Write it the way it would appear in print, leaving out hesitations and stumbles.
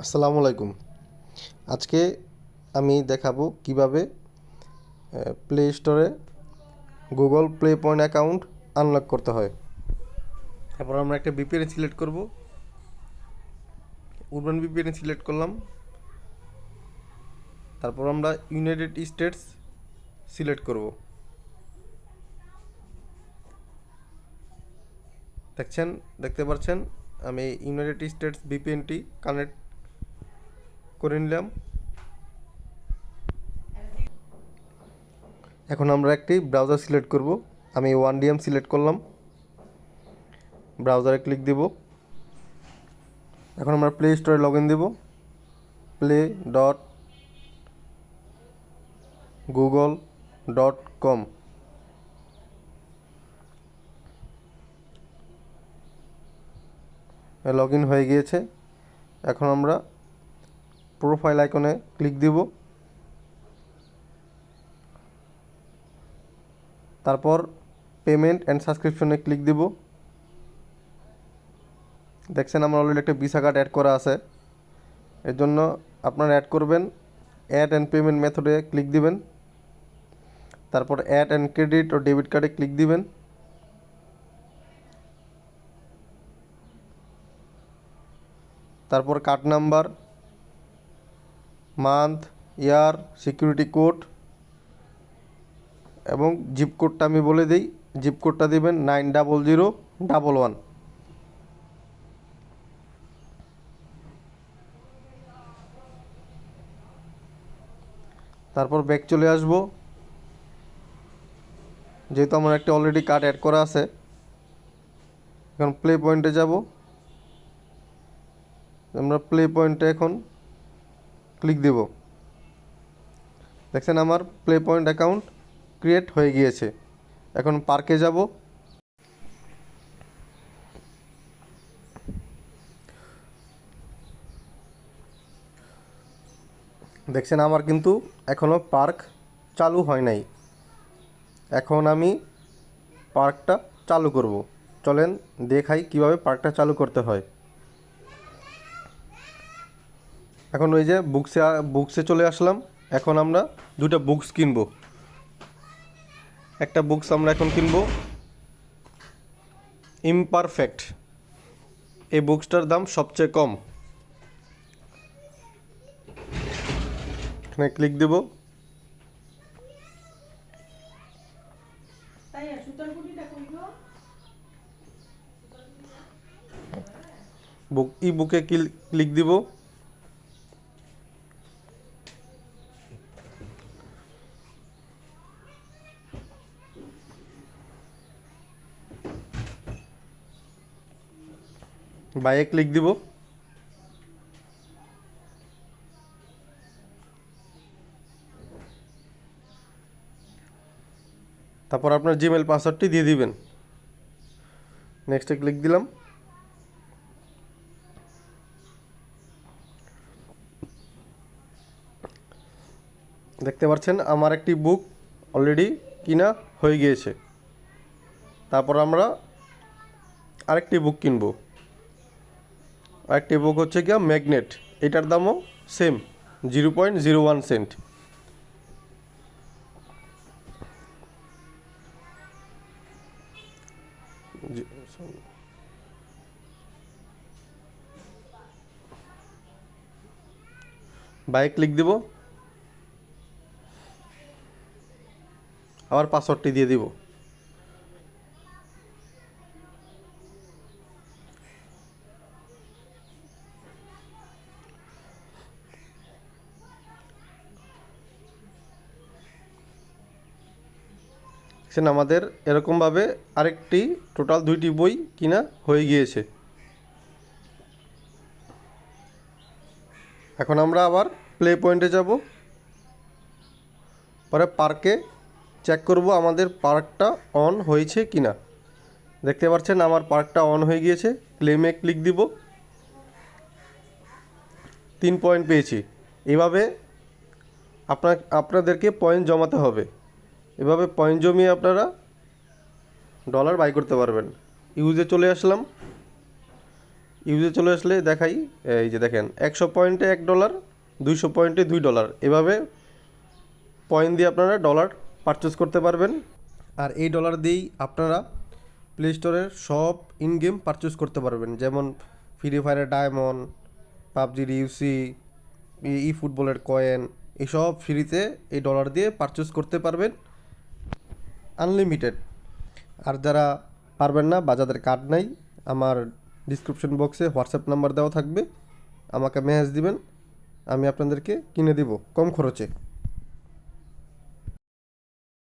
আসসালামু আলাইকুম। আজকে আমি দেখাবো কিভাবে প্লে স্টোরে Google play point account unlock করতে হয়। তারপর আমরা একটা ভিপিএন সিলেক্ট করব। উরবান ভিপিএন সিলেক্ট করলাম। তারপর আমরা ইউনাইটেড স্টেটস সিলেক্ট করব। দেখতে পাচ্ছেন আমি ইউনাইটেড স্টেটস ভিপিএনটি কানেক্ট করে নিলাম। এখন আমরা একটি ব্রাউজার সিলেক্ট করব। আমি ওয়ানডিএম সিলেক্ট করলাম। ব্রাউজারে ক্লিক দেব। এখন আমরা প্লে স্টোরে লগ ইন দেব। play.google.com লগ ইন হয়ে গিয়েছে। এখন আমরা প্রোফাইল আইকনে ক্লিক দিব। তারপর পেমেন্ট অ্যান্ড সাবস্ক্রিপশনে ক্লিক দিব। দেখছেন আমার অলরেডি একটা ভিসা কার্ড অ্যাড করা আছে। এর জন্য আপনারা অ্যাড করবেন, অ্যাড অ্যান্ড পেমেন্ট মেথডে ক্লিক দিবেন। তারপর অ্যাড অ্যান্ড ক্রেডিট ও ডেবিট কার্ডে ক্লিক দিবেন। তারপর card number, month, year, security code এবং জিপ কোডটা আমি বলে দিই। জিপ কোডটা দিবেন 90011। তারপর ব্যাক চলে আসব। যেহেতু আমার একটা অলরেডি কার্ড অ্যাড করা আছে, এখন প্লে পয়েন্টে যাব। আমরা প্লে পয়েন্টে এখন ক্লিক দেব। দেখছেন আমার প্লে পয়েন্ট অ্যাকাউন্ট ক্রিয়েট হয়ে গিয়েছে। এখন পার্কে যাব। দেখছেন আমার কিন্তু এখনও পার্ক চালু হয় নাই। এখন আমি পার্কটা চালু করব। চলেন দেখাই কিভাবে পার্কটা চালু করতে হয়। এখন ওই যে বুকসে চলে আসলাম। এখন আমরা দুটো বুকস কিনবো। একটা বুকস আমরা এখন কিনবো ইমপারফেক্ট। এই বুকসটার দাম সবচেয়ে কম। এখানে ক্লিক দেব। বুকে ক্লিক দিব। বাইয়ে ক্লিক দিব। তারপর আপনার জিমেল পাসওয়ার্ডটি দিয়ে দিবেন। নেক্সটে ক্লিক দিলাম। দেখতে পাচ্ছেন আমার একটি বুক অলরেডি কিনা হয়ে গিয়েছে। তারপর আমরা আরেকটি বুক কিনব। আরেকটি বুক হচ্ছে গিয়া ম্যাগনেট। এটার দামও সেম 0.01 সেন্ট। বাইরে ক্লিক দিব। আবার পাসওয়ার্ডটি দিয়ে দিব। আমাদের এরকমভাবে আরেকটি টোটাল 2টি বই কিনা হয়ে গিয়েছে। এখন আমরা আবার প্লে পয়েন্টে যাব। পরে পার্কে চেক করব আমাদের পার্কটা অন হয়েছে কিনা। দেখতে পাচ্ছেন আমার পার্কটা অন হয়ে গিয়েছে। ক্লেমে ক্লিক দিব। 3 পয়েন্ট পেয়েছি। এভাবে আপনাদেরকে পয়েন্ট জমাতে হবে। এভাবে পয়েন্ট জমিয়ে আপনারা ডলার বাই করতে পারবেন। ইউজে চলে আসলাম। ইউজে চলে আসলে দেখাই, এই যে দেখেন 100 পয়েন্টে $1, 200 পয়েন্টে $2, এভাবে পয়েন্ট দিয়ে আপনারা ডলার পারচেস করতে পারবেন। আর এই ডলার দিয়েই আপনারা প্লে স্টোরের সব ইন গেম পারচেস করতে পারবেন, যেমন ফ্রি ফায়ারের ডায়মন্ড, পাবজির ইউসি, ই ফুটবলের কয়েন, এসব ফ্রিতে এই ডলার দিয়ে পারচেস করতে পারবেন আনলিমিটেড। আর যারা পারবেন না বা যাদের কার্ড নাই, আমার ডিসক্রিপশন বক্সে হোয়াটসঅ্যাপ নাম্বার দেওয়া থাকবে, আমাকে মেসেজ দিবেন, আমি আপনাদেরকে কিনে দিব কম খরচে।